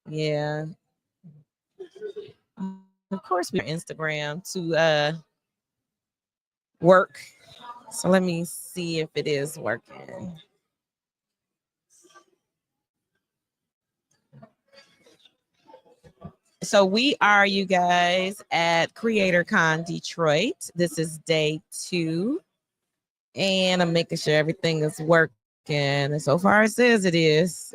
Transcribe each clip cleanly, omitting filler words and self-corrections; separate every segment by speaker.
Speaker 1: Yeah. Of course, we're Instagram to work. So let me see if it is working. So we are, you guys, at CreatorCon Detroit. This is day 2. And I'm making sure everything is working. And so far it says it is.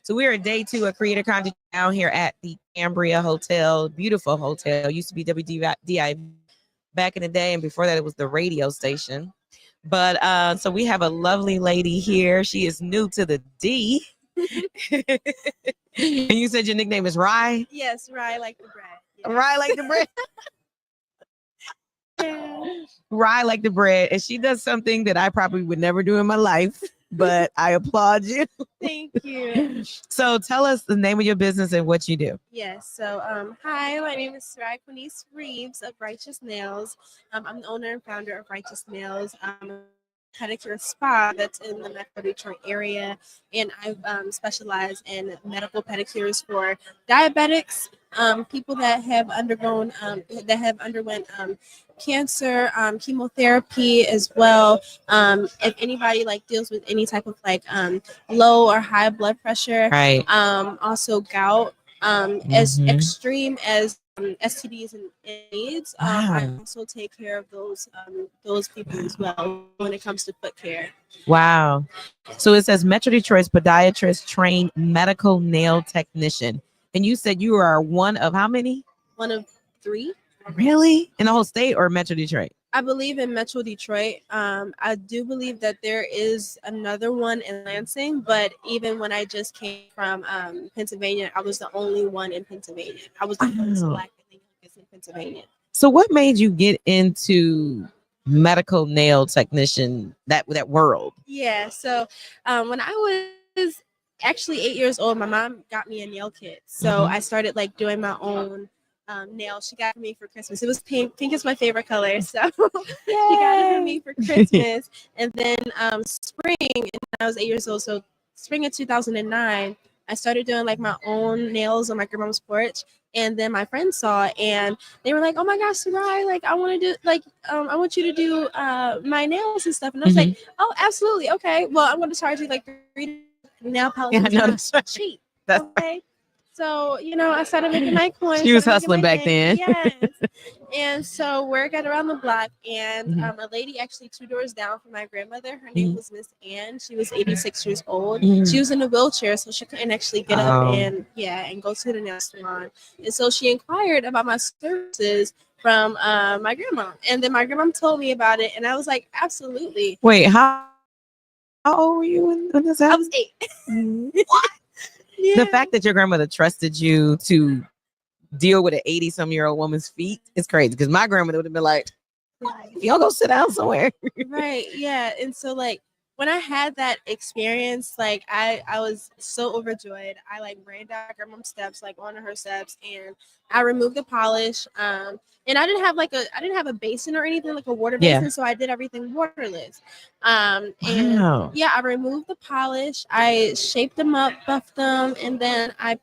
Speaker 1: So we're at day 2 of CreatorCon down here at the Cambria Hotel. Beautiful hotel. Used to be WDI back in the day. And before that, it was the radio station. But so we have a lovely lady here. She is new to the D. And you said your nickname is Rye?
Speaker 2: Yes, Rye like the bread. Yes.
Speaker 1: Rye like the bread. Rye like the bread. And she does something that I probably would never do in my life, but I applaud you.
Speaker 2: Thank you.
Speaker 1: So tell us the name of your business and what you do.
Speaker 2: Yes. So, hi, my name is Raquel Reeves of Righteous Nails. I'm the owner and founder of Righteous Nails. Pedicure spa that's in the Metro Detroit area, and I specialize in medical pedicures for diabetics, people that have undergone cancer, chemotherapy as well. If anybody like deals with any type of like low or high blood pressure,
Speaker 1: Right.
Speaker 2: Also gout, as extreme as STDs and AIDS. I also take care of those people as well when it comes to foot care.
Speaker 1: Wow. So it says Metro Detroit's podiatrist trained medical nail technician. And you said you are one of how many?
Speaker 2: One of 3.
Speaker 1: Really? In the whole state or Metro Detroit?
Speaker 2: I believe in Metro Detroit. I do believe that there is another one in Lansing, but even when I just came from Pennsylvania, I was the only one in Pennsylvania. I was the first Black in Pennsylvania.
Speaker 1: So what made you get into medical nail technician, that world?
Speaker 2: Yeah, so when I was actually 8 years old, my mom got me a nail kit. So I started like doing my own nails. She got me for Christmas. It was pink. Pink is my favorite color, so she got it for me for Christmas. And then spring, and I was 8 years old, so spring of 2009, I started doing like my own nails on my grandma's porch. And then my friends saw it, and they were like, "Oh my gosh, Sarai, like I want to do like I want you to do my nails and stuff." And I was like, "Oh, absolutely, okay. Well, I'm going to charge you like 3 nail polish.
Speaker 1: Yeah, no, that's right.
Speaker 2: Cheap,
Speaker 1: that's
Speaker 2: okay." Right. So, I started making my coins.
Speaker 1: She was hustling back then.
Speaker 2: Yes. And so we're got around the block, and a lady actually 2 doors down from my grandmother, her name was Miss Ann. She was 86 years old. She was in a wheelchair, so she couldn't actually get up and go to the nail salon. And so she inquired about my services from my grandma. And then my grandma told me about it, and I was like, absolutely.
Speaker 1: Wait, how old were you when this happened?
Speaker 2: I was 8.
Speaker 1: What? Yeah. The fact that your grandmother trusted you to deal with an 80-some-year-old woman's feet is crazy, because my grandmother would have been like, y'all go sit down somewhere.
Speaker 2: Right. Yeah. And so like when I had that experience, like I was so overjoyed. I like ran down grandma's steps, like onto her steps, and I removed the polish. And I didn't have a basin or anything, like a water basin, so I did everything waterless. And I removed the polish, I shaped them up, buffed them, and then I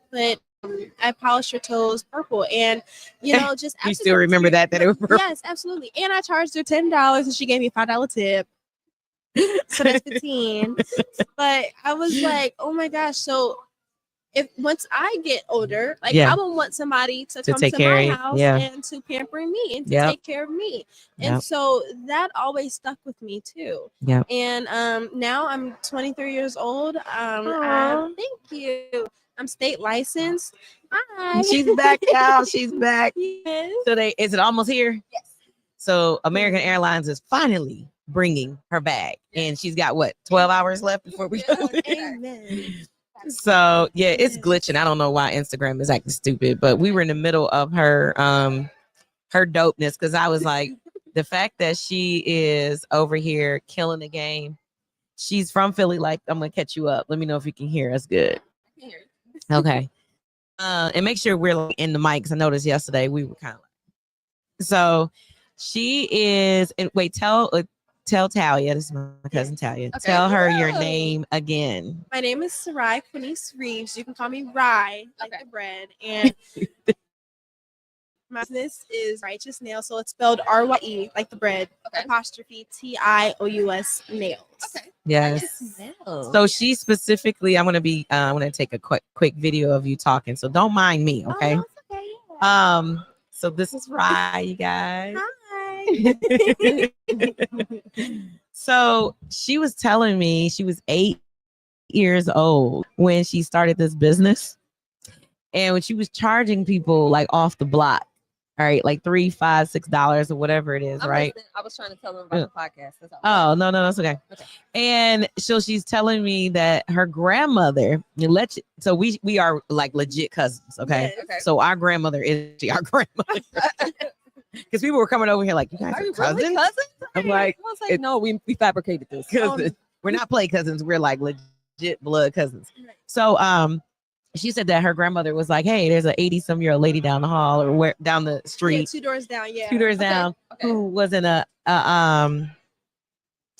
Speaker 2: polished her toes purple. And just
Speaker 1: you still remember that it was purple?
Speaker 2: Yes, absolutely. And I charged her $10, and she gave me a $5 tip. So that's 15. But I was like, oh my gosh. So if once I get older, like I would want somebody to come to my house and to pamper me and to take care of me. And so that always stuck with me too. Yeah. And now I'm 23 years old. Thank you. I'm state licensed. Hi.
Speaker 1: She's back now. She's back.
Speaker 2: Yes.
Speaker 1: So is it almost here?
Speaker 2: Yes.
Speaker 1: So American Airlines is finally bringing her back, and she's got 12 hours left before we go.
Speaker 2: Amen.
Speaker 1: So it's glitching. I don't know why Instagram is acting stupid, but we were in the middle of her dopeness, because I was like, the fact that she is over here killing the game. She's from Philly. Like, I'm gonna catch you up. Let me know if you can hear us good. Okay. And make sure we're like in the mic, because I noticed yesterday we were kind of like. So she is. And wait, tell tell Talia, this is my cousin Talia,
Speaker 3: Okay.
Speaker 1: tell her your
Speaker 3: Hello.
Speaker 1: name again.
Speaker 2: My name is Sarai Quinice Reeves. You can call me Rye, like
Speaker 3: Okay.
Speaker 2: the bread. And my business is Righteous Nails, so it's spelled RYE, like the bread,
Speaker 3: Okay.
Speaker 2: apostrophe TIOUS nails.
Speaker 3: Okay.
Speaker 1: Yes.
Speaker 3: So
Speaker 1: So she specifically, I'm gonna take a quick video of you talking. So don't mind me, okay?
Speaker 2: Oh, no, it's okay. Yeah.
Speaker 1: So this is Rye, you guys.
Speaker 2: Hi.
Speaker 1: So she was telling me she was 8 years old when she started this business, and when she was charging people like off the block, all right, like $3, $5, $6 or whatever it is, right?
Speaker 3: I was trying to tell them about the podcast. That's all.
Speaker 1: Oh, no, that's okay.
Speaker 3: Okay.
Speaker 1: And so she's telling me that her grandmother, so we are like legit cousins, okay?
Speaker 2: Yes.
Speaker 3: Okay.
Speaker 1: So our grandmother is our grandmother. Because people were coming over here like, you guys
Speaker 3: Are
Speaker 1: are
Speaker 3: you
Speaker 1: cousins?
Speaker 3: really cousins?
Speaker 1: I'm like,
Speaker 3: I was like, no, we fabricated this.
Speaker 1: cousins. We're not play cousins. We're like legit blood cousins.
Speaker 2: Right.
Speaker 1: So she said that her grandmother was like, hey, there's an 80-some-year-old lady down the hall or where down the
Speaker 2: Yeah,
Speaker 1: street,
Speaker 2: 2 doors down. Yeah.
Speaker 1: 2 doors
Speaker 3: Okay,
Speaker 1: down,
Speaker 3: okay.
Speaker 1: who was in a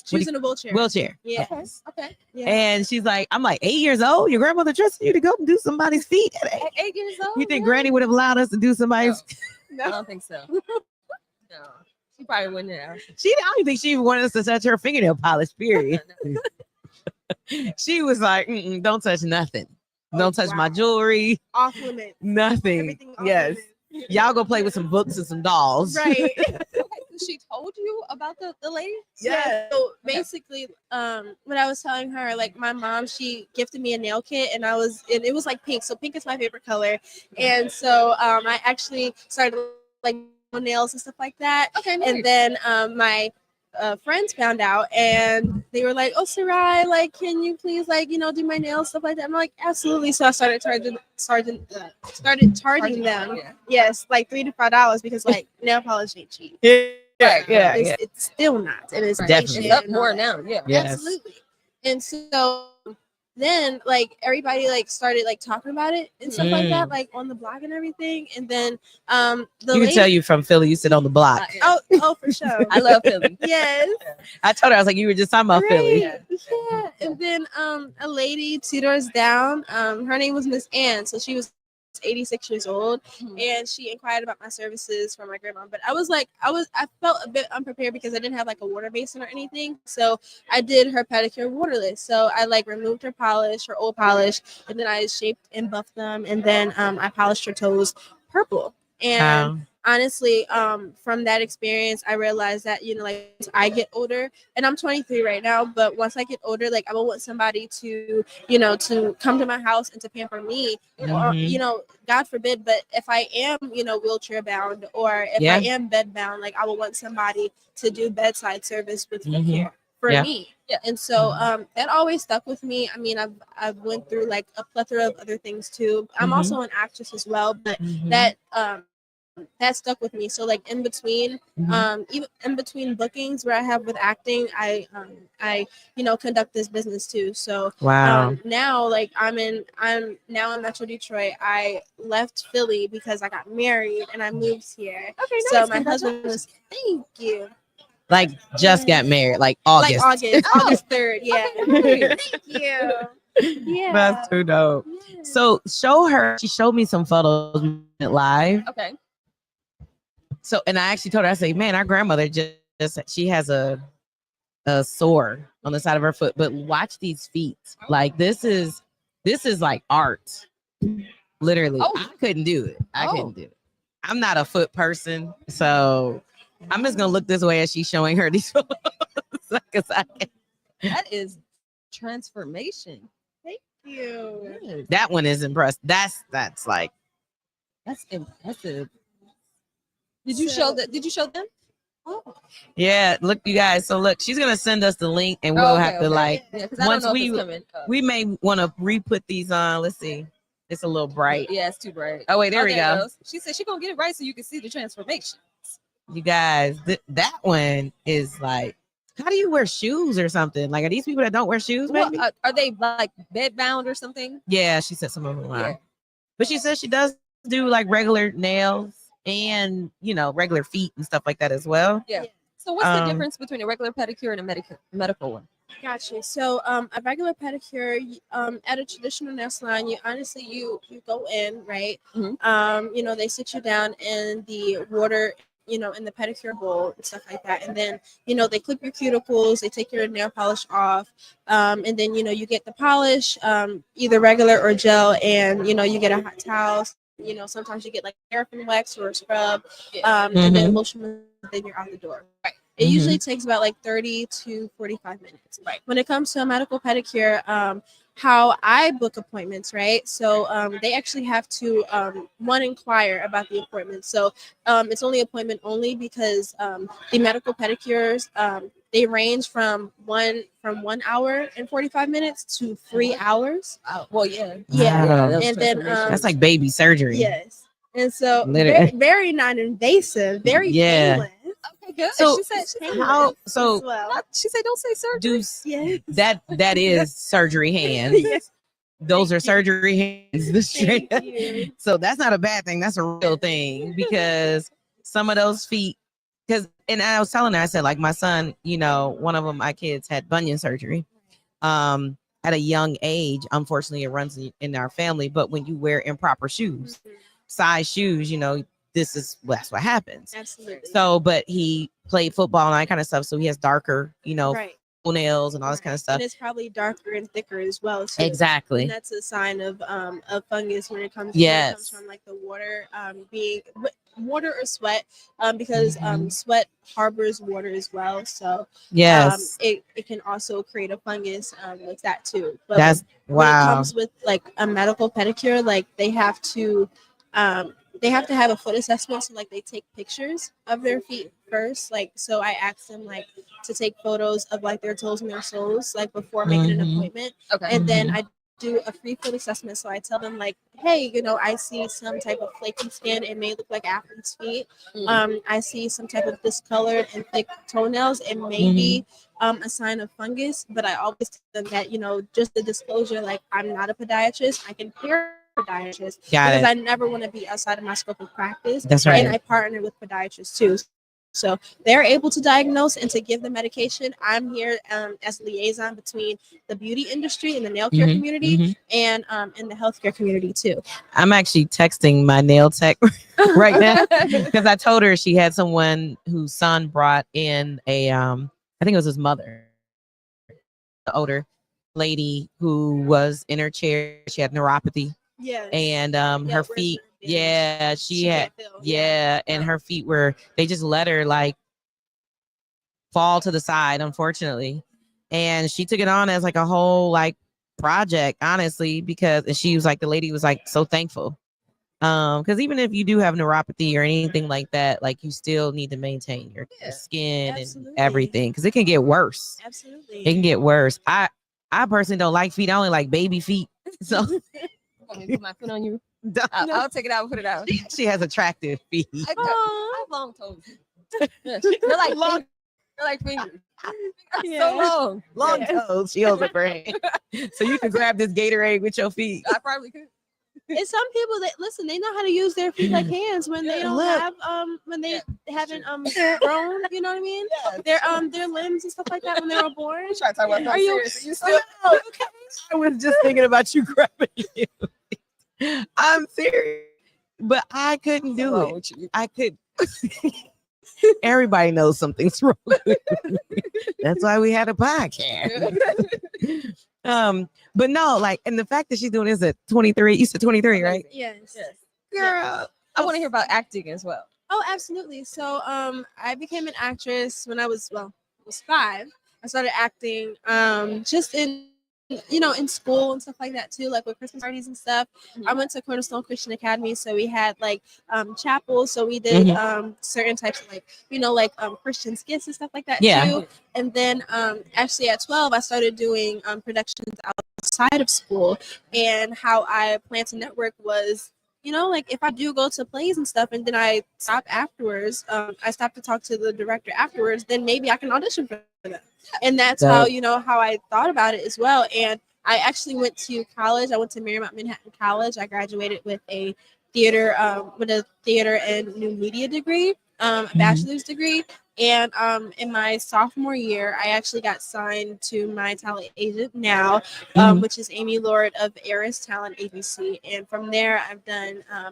Speaker 2: She was in a wheelchair.
Speaker 1: wheelchair.
Speaker 2: Yeah.
Speaker 3: Okay.
Speaker 2: Yeah.
Speaker 1: And she's like, I'm like, 8 years old? Your grandmother trusted you to go and do somebody's feet at
Speaker 3: At 8 years old.
Speaker 1: You think
Speaker 3: really?
Speaker 1: Granny would have allowed us to do somebody's?
Speaker 3: I don't think so. No, she probably wouldn't have.
Speaker 1: I don't think she even wanted us to touch her fingernail polish, period. She was like, don't touch nothing. Don't touch my
Speaker 2: wow.
Speaker 1: jewelry.
Speaker 2: Off limits.
Speaker 1: Nothing.
Speaker 2: Everything off
Speaker 1: Yes.
Speaker 2: limits.
Speaker 1: Y'all go play with some books and some dolls.
Speaker 2: Right.
Speaker 3: So she told you about the lady?
Speaker 2: Yeah. So basically, when I was telling her, like my mom, she gifted me a nail kit, and it was like pink. So pink is my favorite color, and so I actually started like nails and stuff like that.
Speaker 3: Okay. Nice.
Speaker 2: And then my friends found out, and they were like, "Oh, Sarai, like, can you please like do my nails, stuff like that?" I'm like, "Absolutely." So I started charging them.
Speaker 3: Yeah.
Speaker 2: Yes, like $3 to $5 because like nail polish ain't cheap.
Speaker 3: Right,
Speaker 1: yeah.
Speaker 2: It's still not, and it's
Speaker 3: Right.
Speaker 1: Definitely.
Speaker 3: It's up more now. Yeah.
Speaker 1: Yes.
Speaker 2: Absolutely. And so then like everybody like started like talking about it and stuff like that, like on the blog and everything. And then the
Speaker 1: You can tell you from Philly, you sit on the block.
Speaker 3: Yeah.
Speaker 2: oh for sure.
Speaker 3: I love Philly.
Speaker 2: Yes.
Speaker 1: I told her, I was like, you were just talking about Philly.
Speaker 2: Right. Yeah. And then a lady 2 doors down, her name was Miss Ann. So she was 86 years old, and she inquired about my services for my grandma. But I felt a bit unprepared because I didn't have like a water basin or anything. So I did her pedicure waterless. So I like removed her polish, her old polish, and then I shaped and buffed them, and then I polished her toes purple. And honestly, from that experience, I realized that like as I get older, and I'm 23 right now, but once I get older, like I will want somebody to to come to my house and to pamper me, or God forbid, but if I am wheelchair bound, or if I am bed bound, like I will want somebody to do bedside service with me here for me.
Speaker 3: Yeah.
Speaker 2: And so that always stuck with me. I mean, I've went through like a plethora of other things too. I'm also an actress as well, but that stuck with me. So like in between even in between bookings where I have with acting, I conduct this business too. So now like I'm now in Metro Detroit. I left Philly because I got married and I moved here.
Speaker 3: Okay, nice.
Speaker 2: So my husband was thank you.
Speaker 1: Like just got married, like August.
Speaker 2: Like August 3rd. Yeah.
Speaker 3: Okay.
Speaker 2: Thank you. Yeah.
Speaker 1: That's too dope.
Speaker 2: Yeah.
Speaker 1: So show her. She showed me some photos we went live.
Speaker 3: Okay.
Speaker 1: So, and I actually told her, I say, man, our grandmother just she has a sore on the side of her foot, but watch these feet. Like this is like art. Literally.
Speaker 3: Oh.
Speaker 1: I couldn't do it. I couldn't do it. I'm not a foot person, so I'm just gonna look this way as she's showing her these photos.
Speaker 3: That is transformation.
Speaker 2: Thank you.
Speaker 1: That one is impressed. That's like
Speaker 3: That's impressive. Did you show them? Oh.
Speaker 1: Yeah, look, you guys. So look, she's gonna send us the link, and we'll have to like
Speaker 3: once
Speaker 1: we may want to re-put these on. Let's see. It's a little bright.
Speaker 3: Yeah, it's too bright.
Speaker 1: Oh wait, there we go.
Speaker 3: She said she's gonna get it right so you can see the transformation.
Speaker 1: You guys, that one is like, how do you wear shoes or something? Like, are these people that don't wear shoes? Maybe?
Speaker 3: Well, are they like bed bound or something?
Speaker 1: Yeah, she said some of them are.
Speaker 3: Yeah.
Speaker 1: But she says she does do like regular nails and regular feet and stuff like that as well.
Speaker 3: Yeah. So what's the difference between a regular pedicure and a medical one?
Speaker 2: Gotcha. So a regular pedicure, at a traditional nail salon, you honestly you go in, right? They sit you down in the water, in the pedicure bowl and stuff like that, and then they clip your cuticles, they take your nail polish off, and then you get the polish, either regular or gel, and you get a hot towel. Sometimes you get like paraffin wax or a scrub, and then lotion, then you're out the door. Right. It usually takes about like 30 to 45 minutes. Right. When it comes to a medical pedicure, how I book appointments, right? So they actually have to inquire about the appointment. So it's only appointment only because the medical pedicures they range from 1 hour and 45 minutes to 3 hours.
Speaker 3: Oh, well, yeah.
Speaker 1: Wow.
Speaker 2: And then
Speaker 1: that's like baby surgery.
Speaker 2: Yes. And so very, very non-invasive, very painless.
Speaker 3: Okay, good.
Speaker 1: So
Speaker 3: she said
Speaker 1: she
Speaker 3: said don't say surgery.
Speaker 2: Yes.
Speaker 1: That is surgery hands.
Speaker 2: Yes.
Speaker 1: Those are surgery hands.
Speaker 2: Thank you.
Speaker 1: So that's not a bad thing. That's a real thing because some of those feet, and I was telling her, I said, like my son, one of them, my kids had bunion surgery at a young age. Unfortunately, it runs in our family. But when you wear improper shoes, size shoes, that's what happens.
Speaker 2: Absolutely.
Speaker 1: So, but he played football and that kind of stuff. So he has darker,
Speaker 2: right.
Speaker 1: nails and all this kind of stuff.
Speaker 2: And it's probably darker and thicker as well. Too.
Speaker 1: Exactly.
Speaker 2: And that's a sign of fungus when it comes from like the water being water or sweat, because sweat harbors water as well. So
Speaker 1: yes,
Speaker 2: it can also create a fungus with that too. But
Speaker 1: that's
Speaker 2: when it comes with like a medical pedicure, like they have to have a foot assessment. So like they take pictures of their feet first. Like, so I asked them like to take photos of like their toes and their soles, like before making an appointment.
Speaker 3: Okay.
Speaker 2: And then I do a free foot assessment. So I tell them like, hey, I see some type of flaky skin. It may look like athlete's feet. I see some type of discolored and thick toenails. It may be a sign of fungus, but I always tell them that, just the disclosure, like I'm not a podiatrist. I can pair podiatrist because I never want to be outside of my scope of practice.
Speaker 1: That's right.
Speaker 2: And I partner with podiatrists too. So they're able to diagnose and to give the medication. I'm here as a liaison between the beauty industry and the nail care community and in the healthcare community too.
Speaker 1: I'm actually texting my nail tech right now because I told her she had someone whose son brought in I think it was his mother, the older lady who was in her chair. She had neuropathy.
Speaker 2: Yeah.
Speaker 1: And her feet, she had, and her feet they just let her like fall to the side, unfortunately. And she took it on as like a whole like project, honestly, and she was like, the lady was like so thankful. Because even if you do have neuropathy or anything like that, like you still need to maintain your skin and everything because it can get worse.
Speaker 2: Absolutely.
Speaker 1: It can get worse. I personally don't like feet. I only like baby feet. So
Speaker 3: put my foot on you. I'll take it out and put it out.
Speaker 1: She has attractive feet.
Speaker 3: I have long toes. They're like long. They're like fingers. So long
Speaker 1: toes. She holds up her hand, so you can grab this Gatorade with your feet.
Speaker 3: I probably could.
Speaker 2: And some people that listen, they know how to use their feet like hands when they don't have when they haven't grown. You know what I mean? Their limbs and stuff like that when they were born.
Speaker 3: I'm trying to talk about
Speaker 2: Are you
Speaker 3: still
Speaker 1: okay? I was just thinking about you grabbing you. I'm serious, but I couldn't do it. I could. Everybody knows something's wrong. That's why we had a podcast. But no, like, and the fact that she's doing this at 23, you said 23, right?
Speaker 2: Yes.
Speaker 1: Girl,
Speaker 3: I want to hear about acting as well.
Speaker 2: Oh, absolutely. So, I became an actress when I was 5. I started acting, just in school and stuff like that too, like with Christmas parties and stuff. I went to Cornerstone Christian Academy, so we had like chapels, so we did certain types of like Christian skits and stuff like that too. And then actually at 12 I started doing productions outside of school, and how I plan to network was like if I do go to plays and stuff and then I stop afterwards, I stop to talk to the director afterwards, then maybe I can audition for them. And that's how I thought about it as well. And I actually went to college. I went to Marymount Manhattan College. I graduated with a theater and new media degree. a bachelor's degree. And in my sophomore year, I actually got signed to my talent agent now, which is Amy Lord of Eris Talent Agency. And from there,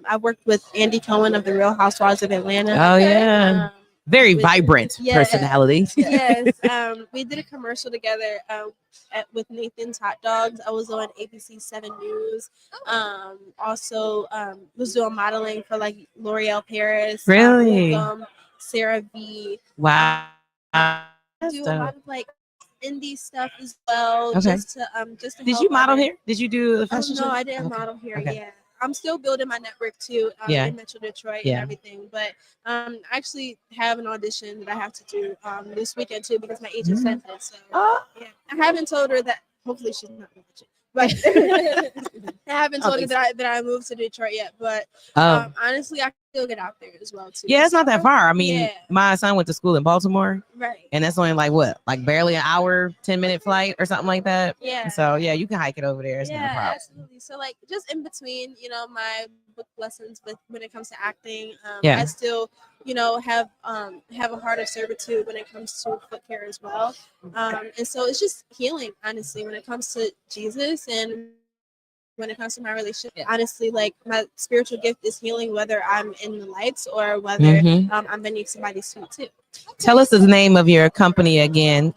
Speaker 2: I've worked with Andy Cohen of the Real Housewives of Atlanta.
Speaker 1: Oh yeah, very vibrant personality.
Speaker 2: Yes, we did a commercial together with Nathan's Hot Dogs. I was on ABC 7 News. Also was doing modeling for like L'Oreal Paris.
Speaker 1: Really?
Speaker 2: Sarah V.
Speaker 1: Wow.
Speaker 2: Do a lot of like indie stuff as well.
Speaker 1: Okay.
Speaker 2: Just to
Speaker 1: Did you model here? Did you do the fashion show?
Speaker 2: No, I didn't model here.
Speaker 1: Okay.
Speaker 2: Yeah. I'm still building my network too in Metro Detroit and everything. But I actually have an audition that I have to do this weekend too because my agent sent it. So yeah, I haven't told her that. Hopefully she's not watching. But I haven't told her that I moved to Detroit yet. But honestly, I can still get out there as well too.
Speaker 1: Yeah, it's not that far. I mean, my son went to school in Baltimore.
Speaker 2: Right.
Speaker 1: And that's only like what? Like barely an hour, 10-minute flight or something like that.
Speaker 2: Yeah.
Speaker 1: So yeah, you can hike it over there. It's not a problem.
Speaker 2: Absolutely. So like just in between, my book lessons, but when it comes to acting, I still, have a heart of servitude when it comes to foot care as well. And so it's just healing, honestly, when it comes to Jesus and when it comes to my relationship. Honestly, like my spiritual gift is healing, whether I'm in the lights or whether I'm beneath somebody's feet too.
Speaker 1: Tell us the name of your company again.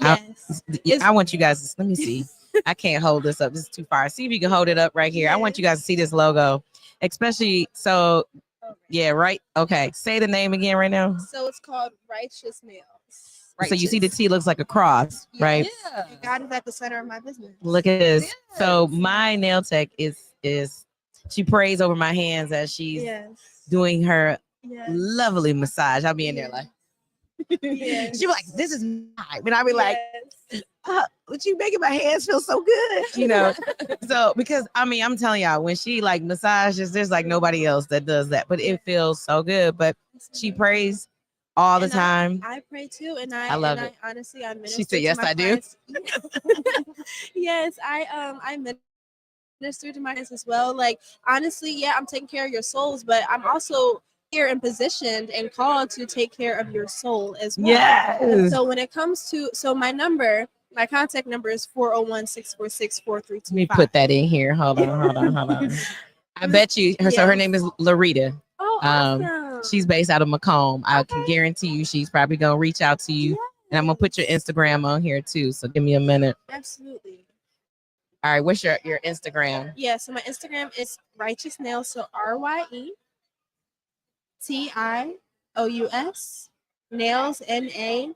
Speaker 2: Yes.
Speaker 1: I want you guys to, let me see. I can't hold this up. This is too far. See if you can hold it up right here. I want you guys to see this logo, especially. So, yeah, right. Okay. Say the name again right now.
Speaker 2: So it's called Righteous Nails.
Speaker 1: So you see the T looks like a cross, right?
Speaker 2: Yeah. God is at the center of my business.
Speaker 1: Look at this. Yes. So my nail tech is she prays over my hands as she's doing her lovely massage. I'll be in there like, she be like, this is mine. And I'll be like, but you making my hands feel so good, So because I'm telling y'all, when she like massages, there's like nobody else that does that, but it feels so good. But she prays all the time.
Speaker 2: I pray too, and I
Speaker 1: love it.
Speaker 2: Honestly, I minister.
Speaker 1: She said, "Yes, I do."
Speaker 2: Yes, I minister to my hands as well. Like honestly, I'm taking care of your souls, but I'm also here and positioned and called to take care of your soul as well.
Speaker 1: Yes.
Speaker 2: So when it comes to my contact number is 401-646-4325.
Speaker 1: Let me put that in here. Hold on. I bet you so her name is Larita.
Speaker 2: Oh, awesome.
Speaker 1: She's based out of Macomb. I can guarantee you she's probably gonna reach out to you. And I'm gonna put your Instagram on here too. So give me a minute.
Speaker 2: Absolutely.
Speaker 1: All right, what's your Instagram?
Speaker 2: Yeah, so my Instagram is Righteous Nails. So RYETIOUS Nails NAILS.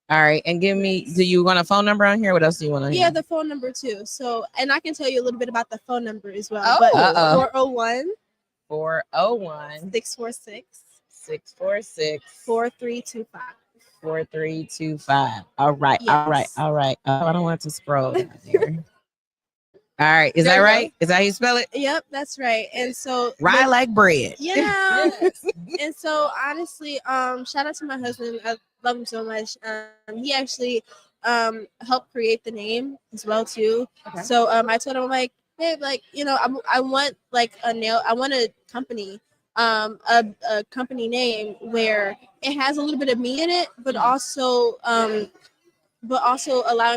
Speaker 1: All right, and give me. Do you want a phone number on here? What else do you want on here?
Speaker 2: Yeah, the phone number too. So, and I can tell you a little bit about the phone number as well. But 401 646 4325.
Speaker 1: 4325. All right.
Speaker 2: Yes.
Speaker 1: All right. Oh, I don't want to scroll down here. All right. Is that right? Is that how you spell it?
Speaker 2: Yep, that's right. And so
Speaker 1: rye like bread.
Speaker 2: Yeah. And so honestly, shout out to my husband. I love him so much. He actually helped create the name as well too. Okay. So I told him, I'm like, babe, like, I want like I want a company, a company name where it has a little bit of me in it, but also allowing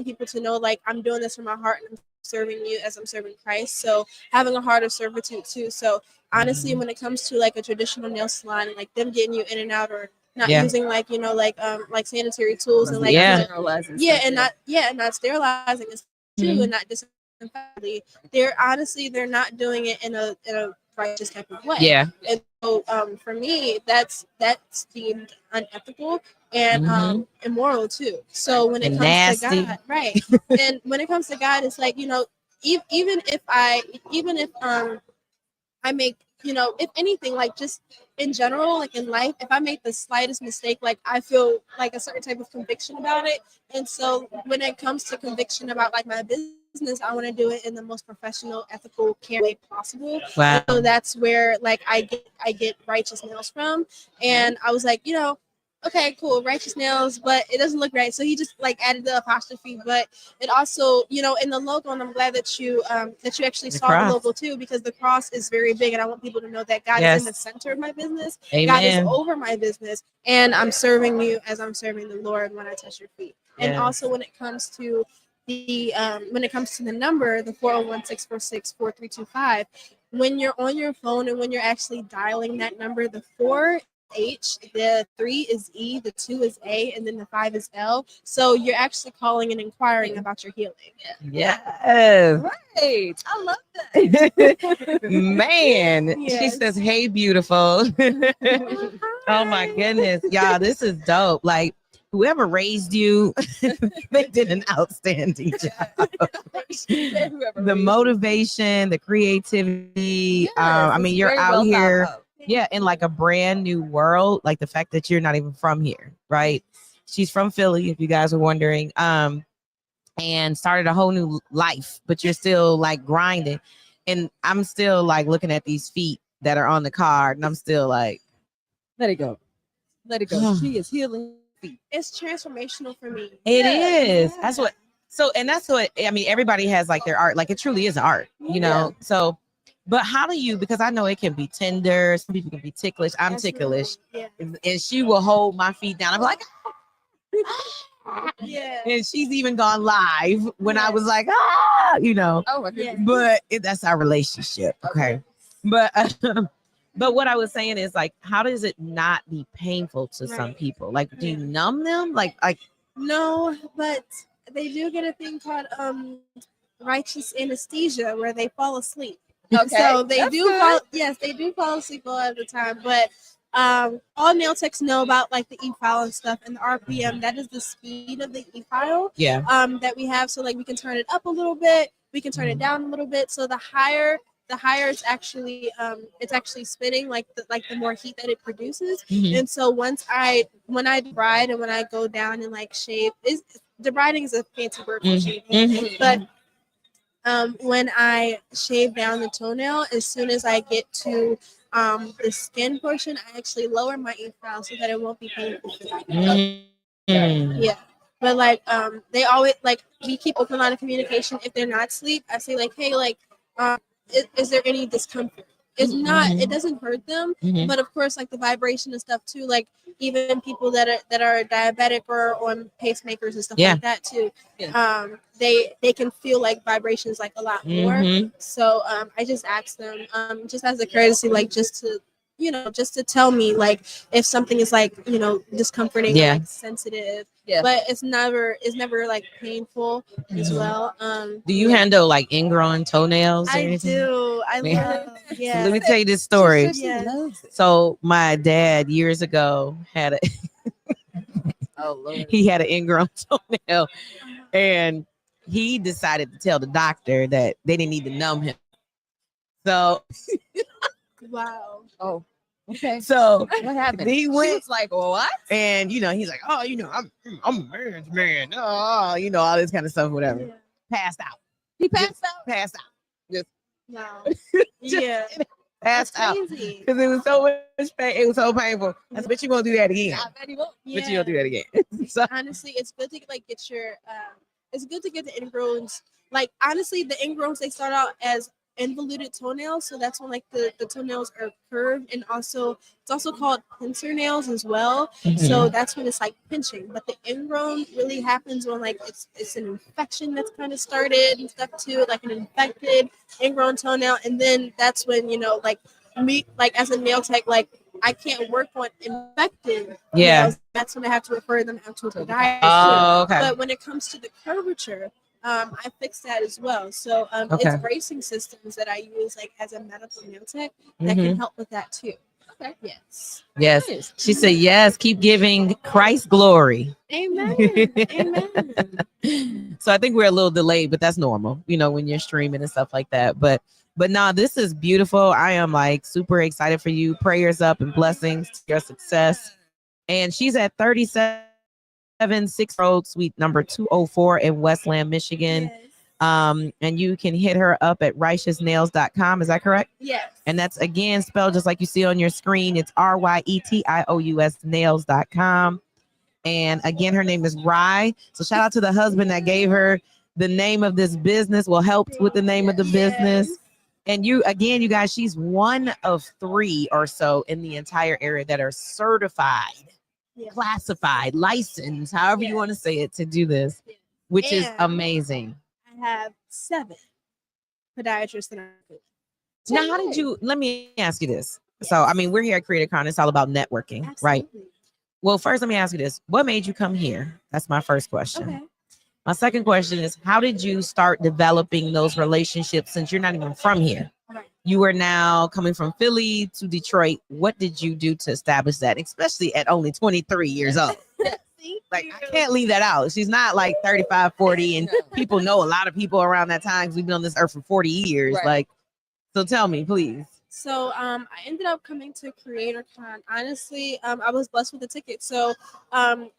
Speaker 2: people to know like I'm doing this from my heart and I'm serving you as I'm serving Christ. So having a heart of servitude too. So honestly, when it comes to like a traditional nail salon, like them getting you in and out or not using like like sanitary tools and like and not sterilizing it too and not disinfecting. They're not doing it in a righteous type of way. Yeah. And so for me, that's deemed unethical and immoral too. So when it comes to God, right? And when it comes to God, it's like even if I make if anything, like just in general, like in life, if I make the slightest mistake, like I feel like a certain type of conviction about it. And so when it comes to conviction about like my business, I want to do it in the most professional, ethical, care way possible. Wow. And so that's where like I get Righteous Nails from. And I was like, okay, cool, righteous nails, but it doesn't look right. So he just like added the apostrophe, but it also, you know, in the logo, and I'm glad that you actually
Speaker 1: The
Speaker 2: saw
Speaker 1: cross.
Speaker 2: the logo too, because the cross is very big, and I want people to know that God
Speaker 1: Yes.
Speaker 2: is in the center of my business. God is
Speaker 1: Amen.
Speaker 2: over my business, and I'm serving you as I'm serving the Lord when I touch your feet. And
Speaker 1: Yes.
Speaker 2: also when it comes to the number, the 401-646-4325, when you're on your phone and when you're actually dialing that number, the 4 H, the 3 is E, the 2 is A, and then the 5 is L. So you're actually calling and inquiring about your healing.
Speaker 1: Yes.
Speaker 3: Right. I love that.
Speaker 1: Man, she
Speaker 2: Yes.
Speaker 1: says, "Hey, beautiful." Oh my goodness, y'all, this is dope. Like, whoever raised you, they did an outstanding job. The motivation, the creativity.
Speaker 3: Yes,
Speaker 1: I
Speaker 3: it's
Speaker 1: mean, you're
Speaker 3: very
Speaker 1: out
Speaker 3: well thought
Speaker 1: here,
Speaker 3: out.
Speaker 1: yeah, in like a brand new world. Like the fact that you're not even from here, right? She's from Philly, if you guys were wondering. And started a whole new life, but you're still like grinding. And I'm still like looking at these feet that are on the card, and I'm still like,
Speaker 3: Let it go. Let it go. She is healing feet.
Speaker 2: It's transformational for me.
Speaker 1: it
Speaker 3: Yeah,
Speaker 1: is. That's what. So, and that's what I mean. Everybody has like their art. Like it truly is art, you know. So, but how do you? Because I know it can be tender. Some people can be ticklish. I'm ticklish,
Speaker 2: Yeah.
Speaker 1: and she will hold my feet down. I'm like,
Speaker 2: Yeah.
Speaker 1: and she's even gone live when I was
Speaker 2: Yes.
Speaker 1: like, you know.
Speaker 3: Oh my
Speaker 2: Yeah.
Speaker 3: goodness.
Speaker 1: But that's our relationship, okay? But but what I was saying is like, how does it not be painful to some
Speaker 2: Right.
Speaker 1: people? Like, do you
Speaker 2: Yeah.
Speaker 1: numb them? Like
Speaker 2: No, but they do get a thing called righteous anesthesia where they fall asleep.
Speaker 3: Okay.
Speaker 2: So they
Speaker 3: That's
Speaker 2: do
Speaker 3: good.
Speaker 2: fall. Yes, they do fall asleep a lot of the time. But all nail techs know about like the e-file and stuff, and the RPM. That is the speed of the e-file.
Speaker 1: yeah,
Speaker 2: That we have. So like we can turn it up a little bit, we can turn it down a little bit. So the higher it's actually spinning, like the more heat that it produces.
Speaker 1: Mhm.
Speaker 2: And so when I debride and when I go down and like shave, is debriding is a fancy word for shaving,
Speaker 1: Mhm.
Speaker 2: but when I shave down the toenail, as soon as I get to the skin portion, I actually lower my e-file so that it won't be painful for me.
Speaker 1: Mhm.
Speaker 2: Yeah. But like they always like we keep open line of communication. If they're not asleep, I say like, hey, like is there any discomfort? It's not, it doesn't hurt them,
Speaker 1: Mhm.
Speaker 2: but of course like the vibration and stuff too, like even people that are diabetic or on pacemakers and stuff
Speaker 1: Yeah.
Speaker 2: like that too.
Speaker 3: Yeah.
Speaker 2: They can feel like vibrations like a lot more.
Speaker 1: Mhm.
Speaker 2: So I just ask them just as a courtesy, like just to tell me like if something is like discomforting or
Speaker 1: Yeah.
Speaker 2: like sensitive.
Speaker 3: Yeah.
Speaker 2: But it's never like painful as
Speaker 1: Mhm.
Speaker 2: well.
Speaker 1: Do you
Speaker 2: yeah.
Speaker 1: handle like ingrown toenails or
Speaker 2: I
Speaker 1: anything?
Speaker 2: do. I
Speaker 1: Man.
Speaker 2: love.
Speaker 1: So
Speaker 2: Yeah.
Speaker 1: let me tell you this story.
Speaker 3: She said she
Speaker 2: Yeah.
Speaker 3: loves it.
Speaker 1: So my dad years ago had
Speaker 3: Oh Lord.
Speaker 1: he had an ingrown toenail, and he decided to tell the doctor that they didn't need to numb him. So
Speaker 2: Wow.
Speaker 3: Oh. Okay.
Speaker 1: so
Speaker 3: What happened?
Speaker 1: he
Speaker 3: She
Speaker 1: went,
Speaker 3: was like, what?
Speaker 1: and he's like, oh, I'm a man's man. Oh, all this kind of stuff, whatever.
Speaker 2: Yeah.
Speaker 1: Passed out.
Speaker 3: He passed out.
Speaker 1: Passed out.
Speaker 2: Wow.
Speaker 1: Just
Speaker 2: Yeah.
Speaker 1: passed
Speaker 2: That's
Speaker 1: out.
Speaker 2: crazy.
Speaker 1: Because it was so much pain. It was so painful. I said, but you won't do that again.
Speaker 3: I bet he won't.
Speaker 1: But you don't do that again. So
Speaker 2: Honestly, it's good to like get your it's good to get the ingrowns. Like honestly, the ingrowns, they start out as involuted toenails, so that's when like the toenails are curved, and also it's also called pincer nails as well. So that's when it's like pinching. But the ingrown really happens when like it's an infection that's kind of started and stuff too, like an infected ingrown toenail, and then that's when like me, like as a nail tech, like I can't work on infected nails. That's when I have to refer them out to a podiatrist.
Speaker 1: Oh, okay.
Speaker 2: But when it comes to the curvature, I fix that as well. So
Speaker 1: Okay.
Speaker 2: it's bracing systems that I use like as a medical nail tech that can help with that too. Okay. Yes.
Speaker 1: Yes. She said, yes, keep giving Christ glory.
Speaker 2: Amen. Amen.
Speaker 1: So I think we're a little delayed, but that's normal, when you're streaming and stuff like that. But nah, this is beautiful. I am like super excited for you. Prayers up and blessings to your success. And she's at 37 6 Road Suite number 204 in Westland, Michigan.
Speaker 2: Yes.
Speaker 1: And you can hit her up at righteousnails.com. Is that correct?
Speaker 2: Yes.
Speaker 1: And that's again spelled just like you see on your screen. It's RYETIOUS nails.com. And again, her name is Rye. So shout out to the husband that gave her the name of this business, well, helped with the name of the business. And you, again, you guys, she's one of 3 or so in the entire area that are certified, classified, licensed, however you want to say it, to do this, which is amazing.
Speaker 2: I have 7 podiatrists in our group.
Speaker 1: Now, how did you, let me ask you this. So, I mean, we're here at CreatorCon. It's all about networking, right? Well, first, let me ask you this. What made you come here? That's my first question.
Speaker 2: Okay.
Speaker 1: My second question is, how did you start developing those relationships since you're not even from here?
Speaker 2: Right.
Speaker 1: You are now coming from Philly to Detroit. What did you do to establish that, especially at only 23 years old? Like, I can't leave that out. She's not like 35, 40, and people know a lot of people around that time because we've been on this earth for 40 years. Right. Like, so tell me, please.
Speaker 2: So I ended up coming to CreatorCon. Honestly, I was blessed with a ticket. So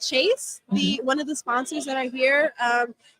Speaker 2: Chase, one of the sponsors that are here,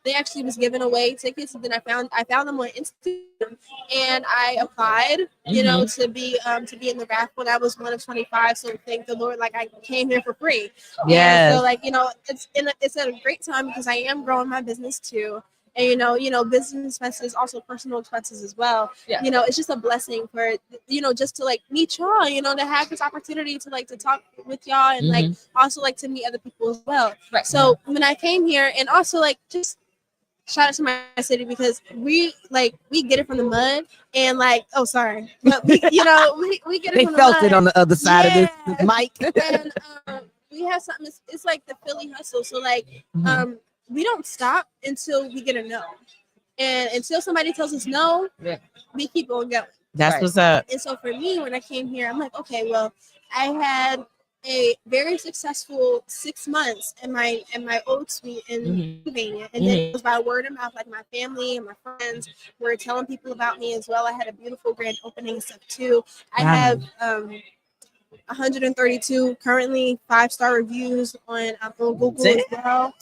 Speaker 2: they actually was giving away tickets, and then I found them on Instagram, and I applied, you know, to be in the raffle. And I was one of 25. So thank the Lord, like I came here for free. Yeah. So like, you know, it's at a great time because I am growing my business too. And you know, business expenses, also personal expenses as well. Yeah. You know, it's just a blessing for, you know, just to like meet y'all, you know, to have this opportunity to like to talk with y'all and like also like to meet other people as well. Right. So when I came here, and also like just shout out to my city because we get it from the mud, and like, oh sorry, but we, you know, we get it from the mud. They felt it on the other side of this mic. And we have something. It's like the Philly hustle. So like we don't stop until we get a no. And until somebody tells us no, we keep on going. That's what's up. And so for me, when I came here, I'm like, okay, well, I had a very successful 6 months in my old suite in Pennsylvania. And then it was by word of mouth, like my family and my friends were telling people about me as well. I had a beautiful grand opening and stuff too. I have 132 currently 5-star reviews on Google as well.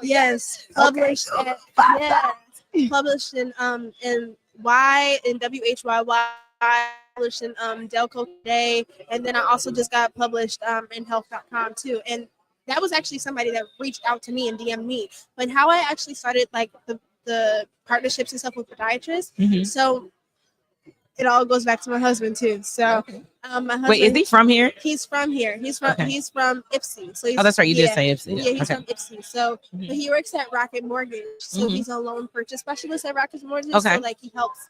Speaker 2: Yes, published published in Y and WHYY, published in Delco Today, and then I also just got published in health.com too. And that was actually somebody that reached out to me and DM'd me. But how I actually started like the partnerships and stuff with podiatrists. So it all goes back to my husband too. So my husband, wait, is he from here? He's from here. He's from Ipsy. So he's, that's right. You did say Ipsy. Yeah, he's from Ipsy. So but he works at Rocket Mortgage. So he's a loan purchase specialist at Rocket Mortgage. So like he helps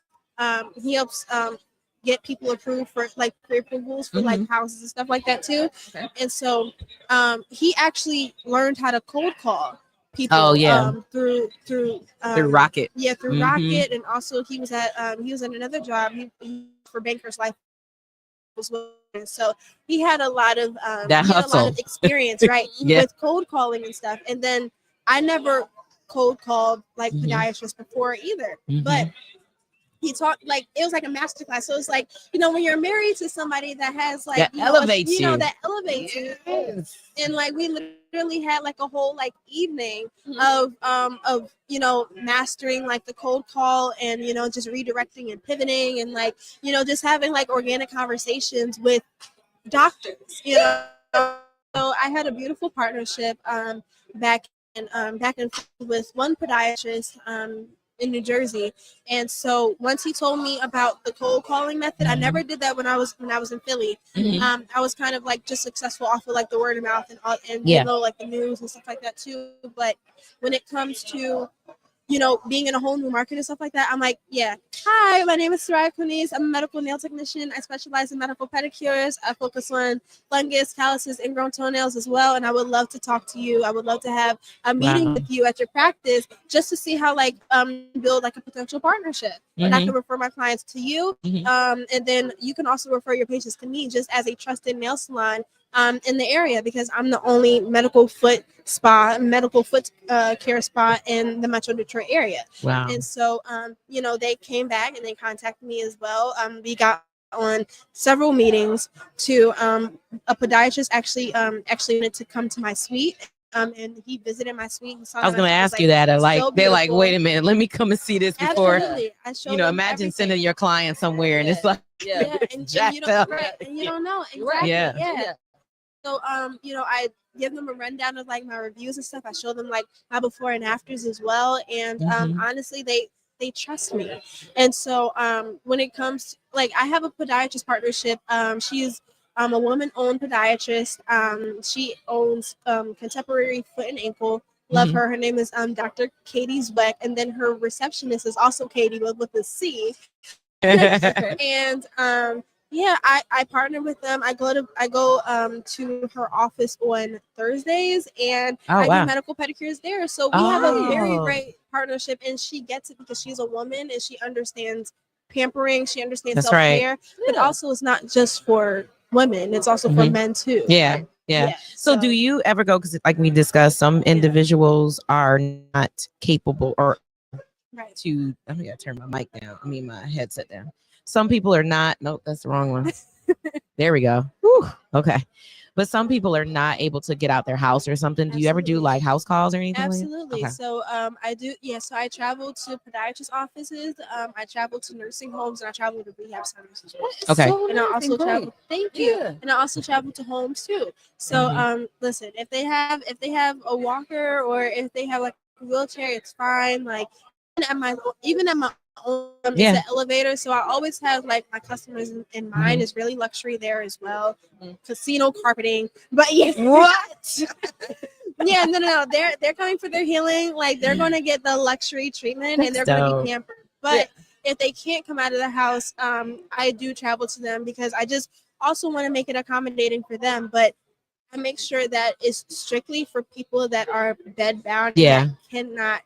Speaker 2: get people approved for like pre-approvals for like houses and stuff like that too. And so he actually learned how to cold call people through Rocket. Yeah, through Rocket. And also he was at another job for Bankers Life as well. So he had a lot of experience, right? With cold calling and stuff. And then I never cold called like podiatrists before either. But he taught, like, it was like a master class. So it's like, you know, when you're married to somebody that has like that elevates you. And like we literally had like a whole like evening of you know, mastering like the cold call and, you know, just redirecting and pivoting and like, you know, just having like organic conversations with doctors, you know. So I had a beautiful partnership back in with one podiatrist in New Jersey. And so once he told me about the cold calling method, I never did that when I was in Philly. I was kind of like just successful off of like the word of mouth and you know, like the news and stuff like that too. But when it comes to, you know, being in a whole new market and stuff like that, I'm like, hi, my name is Raquel. I'm a medical nail technician. I specialize in medical pedicures. I focus on fungus, calluses, ingrown toenails as well. And I would love to talk to you. I would love to have a meeting with you at your practice just to see how like build like a potential partnership. And I can refer my clients to you. And then you can also refer your patients to me just as a trusted nail salon in the area, because I'm the only medical foot care spa in the Metro Detroit area. Wow. And so, you know, they came back and they contacted me as well. We got on several meetings to a podiatrist actually wanted to come to my suite and he visited my suite. He saw
Speaker 1: I was
Speaker 2: that
Speaker 1: gonna
Speaker 2: my
Speaker 1: ask
Speaker 2: was,
Speaker 1: you that. Like
Speaker 2: so
Speaker 1: they're like,
Speaker 2: beautiful.
Speaker 1: wait a minute, let me come and see this before.
Speaker 2: Absolutely. I showed them
Speaker 1: Imagine
Speaker 2: everything.
Speaker 1: sending your client somewhere and it's like,
Speaker 2: yeah, and you don't
Speaker 1: up.
Speaker 2: right, and you don't know exactly.
Speaker 3: Right.
Speaker 2: Yeah. So I give them a rundown of like my reviews and stuff. I show them like my before and afters as well. And honestly, they trust me. And so when it comes to, like, I have a podiatrist partnership. She's a woman-owned podiatrist. She owns Contemporary Foot and Ankle. Love her. Her name is Dr. Katie Zweck, and then her receptionist is also Katie with a C. And yeah, I partner with them. I go to her office on Thursdays, and I do medical pedicures there. So we have a very great partnership, and she gets it because she's a woman and she understands pampering. She understands self-care, but also it's not just for women; it's also for men too.
Speaker 1: Yeah. So do you ever go, because like we discussed, some individuals are not capable or to, I'm gonna turn my mic down. I mean my headset down. Some people are not, nope, that's the wrong one. There we go. Whew, okay. But some people are not able to get out their house or something. Do you ever do like house calls or anything?
Speaker 2: Absolutely.
Speaker 1: Like
Speaker 2: So I do, so I travel to podiatrist offices, I travel to nursing homes, and I travel to rehab centers as well.
Speaker 1: Okay.
Speaker 2: So and I also travel, thank you. And I also travel to homes too. So listen, if they have a walker or if they have like a wheelchair, it's fine. Like even at my own it's an elevator, so I always have like my customers in mind. Is really luxury there as well. Casino carpeting, but what? Yeah, no, they're coming for their healing. Like they're going to get the luxury treatment, and they're going to be pampered. But if they can't come out of the house, I do travel to them because I just also want to make it accommodating for them. But I make sure that it's strictly for people that are bed bound. That cannot.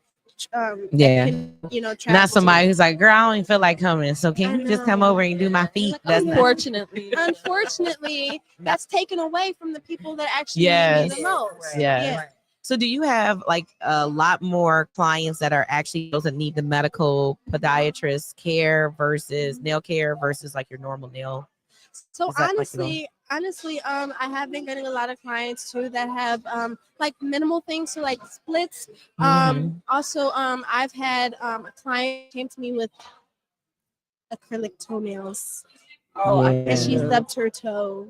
Speaker 1: Not somebody who's like, girl, I don't even feel like coming, so can you just come over and do my feet?
Speaker 3: That's unfortunately
Speaker 2: that's taken away from the people that actually need me the most.
Speaker 1: So do you have like a lot more clients that are actually those that need the medical podiatrist care versus nail care versus like your normal nail?
Speaker 2: So honestly, I have been getting a lot of clients too that have like minimal things, so like splits. Also, I've had a client came to me with acrylic toenails. And she stubbed her toe,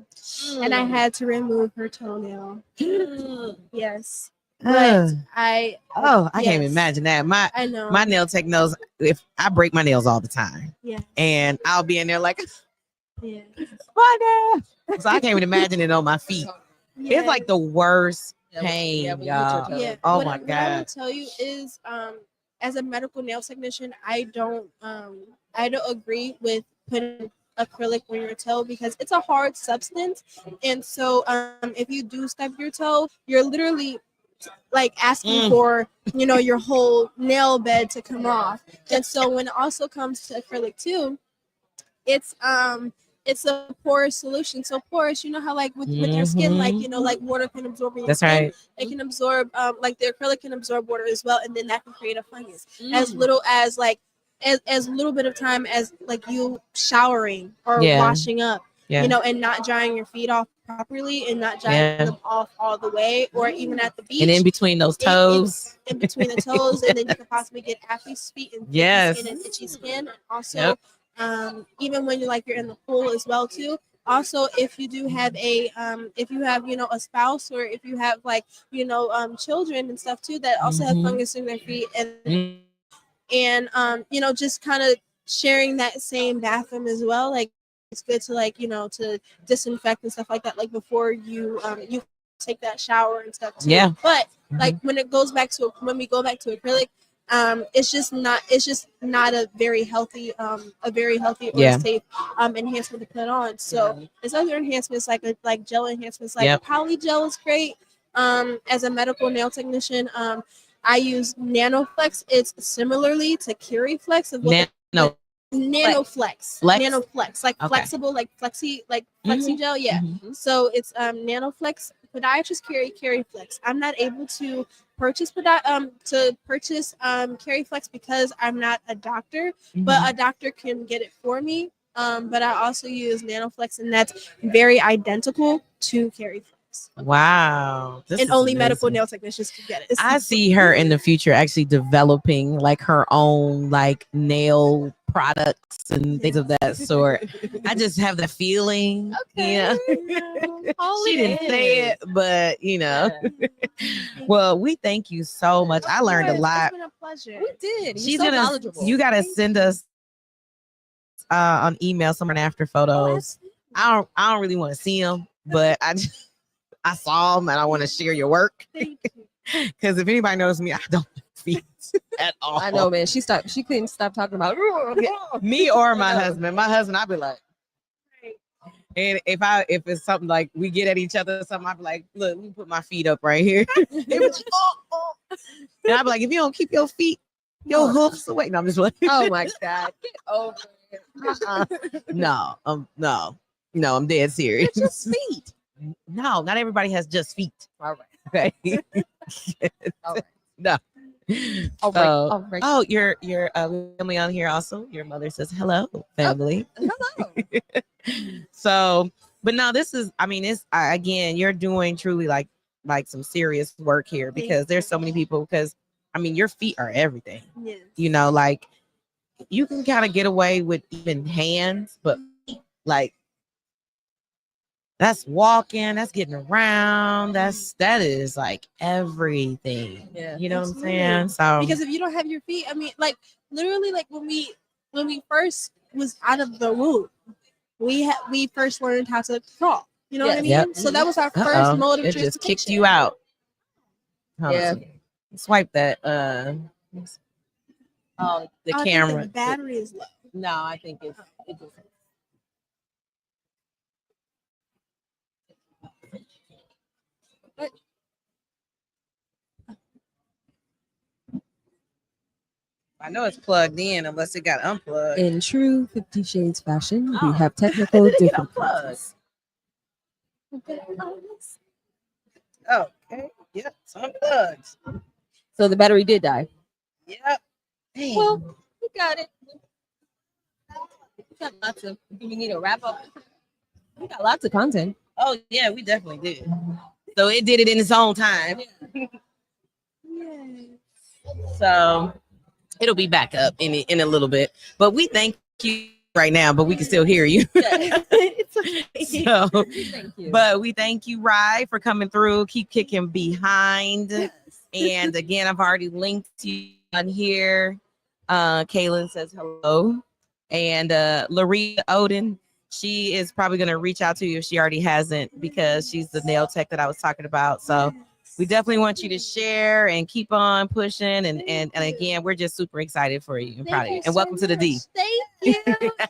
Speaker 2: and I had to remove her toenail. Yes. But I
Speaker 1: can't imagine that.
Speaker 2: I know
Speaker 1: my nail tech knows if I break my nails all the time. And I'll be in there like my nail. So I can't even imagine it on my feet. It's like the worst pain, y'all. Oh my God.
Speaker 2: What I will tell you is as a medical nail technician, I don't agree with putting acrylic on your toe because it's a hard substance. And so if you do stub your toe, you're literally like asking for your whole nail bed to come off. And so when it also comes to acrylic too, it's a porous solution. So porous, you know how like with your skin, like like water can absorb in your skin. It can absorb like the acrylic can absorb water as well, and then that can create a fungus. As little as like as little bit of time as like you showering or washing up, and not drying your feet off properly and not drying them off all the way, or even at the beach.
Speaker 1: And in between those toes.
Speaker 2: In between the toes, and then you could possibly get athlete's feet and skin and itchy skin. And also, even when you're in the pool as well too. Also, if you do have a if you have a spouse, or if you have like children and stuff too that also have fungus in their feet, and just kind of sharing that same bathroom as well, like it's good to like to disinfect and stuff like that, like before you you take that shower and stuff too. But like when we go back to acrylic, it's just not a very healthy or safe enhancement to put on. So there's other enhancements like gel enhancements, like polygel is great. As a medical nail technician, I use NanoFlex. It's similarly to CuriFlex of NanoFlex, like flexible, like flexi gel. So it's NanoFlex. Podiatrist carry CuriFlex. I'm not able to purchase CuriFlex because I'm not a doctor, but a doctor can get it for me. But I also use NanoFlex, and that's very identical to CuriFlex. nails.
Speaker 1: Wow. This
Speaker 2: And
Speaker 1: is
Speaker 2: only medical
Speaker 1: amazing.
Speaker 2: nail technicians can get it.
Speaker 1: I see her in the future actually developing like her own like nail products and things of that sort. I just have the feeling.
Speaker 3: Okay.
Speaker 1: Yeah. She didn't say it, but you know. Well, we thank you so much. I learned a lot.
Speaker 2: It's been a pleasure.
Speaker 3: We did. You're
Speaker 1: She's
Speaker 3: so
Speaker 1: gonna
Speaker 3: knowledgeable.
Speaker 1: you gotta send us on email some after photos. I don't really want to see them, but I saw them and I want to share your work.
Speaker 2: Thank you.
Speaker 1: Because if anybody knows me, I don't do feet at all.
Speaker 3: I know, man. She couldn't stop talking about
Speaker 1: Me or my husband. My husband, I'd be like, and if it's something like we get at each other or something, I'd be like, look, let me put my feet up right here. And I'd be like, if you don't keep your feet, your hoofs away. No, I'm just like,
Speaker 3: Oh my God. Get over it.
Speaker 1: no, no, I'm dead serious.
Speaker 3: Just feet.
Speaker 1: No, not everybody has just feet.
Speaker 3: All right.
Speaker 1: Okay.
Speaker 3: All right.
Speaker 1: No.
Speaker 3: All right. All right.
Speaker 1: Oh, your family on here also. Your mother says hello, family.
Speaker 3: Hello.
Speaker 1: So, but no, this is. I mean, it's again. You're doing truly like some serious work here because there's so many people. Because I mean, your feet are everything.
Speaker 2: Yes.
Speaker 1: You know, like you can kind of get away with even hands, but like that's walking, that's getting around, that is like everything.
Speaker 3: Yeah.
Speaker 1: You know what I'm
Speaker 2: Absolutely.
Speaker 1: saying? So
Speaker 2: Because if you don't have your feet, I mean, like literally, like when we first was out of the womb, we first learned how to crawl. You know what I mean?
Speaker 1: Yep.
Speaker 2: So that was our
Speaker 1: Uh-oh,
Speaker 2: first mode of
Speaker 1: it
Speaker 2: transportation.
Speaker 1: just kicked you out. Hold
Speaker 3: Yeah.
Speaker 1: on. Swipe that. Oh, the
Speaker 2: I think
Speaker 1: camera.
Speaker 2: the battery is low.
Speaker 1: No, I think it just. I know it's plugged in unless it got unplugged.
Speaker 3: In true 50 Shades fashion,
Speaker 1: Oh.
Speaker 3: we have technical
Speaker 1: It get
Speaker 3: difficulties.
Speaker 1: Okay. Yep. It's unplugged.
Speaker 3: So the battery did die.
Speaker 1: Yep. Dang.
Speaker 3: Well, we got it. We got lots of. Do we need a wrap up? We got lots of content.
Speaker 1: Oh yeah, we definitely did. So it did it in its own time. So it'll be back up in a little bit. But we thank you right now, but we can still hear you.
Speaker 2: It's okay.
Speaker 1: So,
Speaker 3: Thank you.
Speaker 1: but we thank you, Rye, for coming through. Keep kicking behind.
Speaker 3: Yes.
Speaker 1: And again, I've already linked you on here. Kaylin says hello. And Larita Odin, she is probably going to reach out to you if she already hasn't, because she's the nail tech that I was talking about. So we definitely want you to share and keep on pushing. And again, we're just super excited for you and proud of you. And welcome to the D.
Speaker 2: Thank you.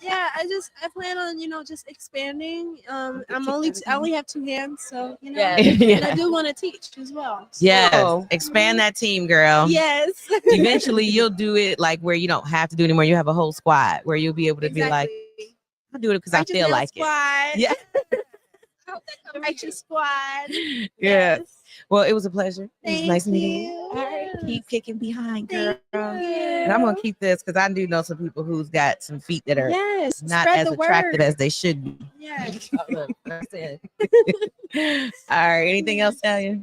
Speaker 2: Yeah, I plan on just expanding. I only have 2 hands, so
Speaker 3: Yeah.
Speaker 2: and I do want to teach as well. So.
Speaker 1: Yes. Expand that team, girl.
Speaker 2: Yes.
Speaker 1: Eventually you'll do it like where you don't have to do it anymore. You have a whole squad where you'll be able to be like, I'll do it because I
Speaker 2: Righteous
Speaker 1: feel
Speaker 2: Nail
Speaker 1: like
Speaker 2: squad.
Speaker 1: it. Yeah.
Speaker 2: Righteous squad.
Speaker 1: Yeah.
Speaker 2: Yes.
Speaker 1: Well, it was a pleasure. It was
Speaker 2: Thank
Speaker 1: nice meeting you.
Speaker 2: you.
Speaker 1: All right. Keep kicking behind, girl.
Speaker 2: Thank you.
Speaker 1: And I'm gonna keep this because I do know some people who's got some feet that are
Speaker 2: Yes.
Speaker 1: not
Speaker 2: Spread
Speaker 1: as
Speaker 2: the
Speaker 1: attractive
Speaker 2: word.
Speaker 1: as they should be.
Speaker 2: Yes.
Speaker 1: All right. Anything else, Talia?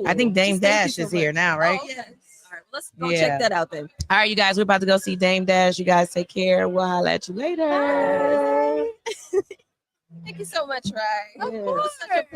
Speaker 1: I think Dame
Speaker 2: Just thank you
Speaker 1: Dash
Speaker 2: so
Speaker 1: is here
Speaker 2: much.
Speaker 1: now, right?
Speaker 3: Oh, yes. All right, let's go
Speaker 1: Yeah.
Speaker 3: check that out then.
Speaker 1: All right, you guys, we're about to go see Dame Dash. You guys take care. We'll holler at you later.
Speaker 3: Thank you so much, Ryan.
Speaker 1: Of course.
Speaker 3: Such a pleasure.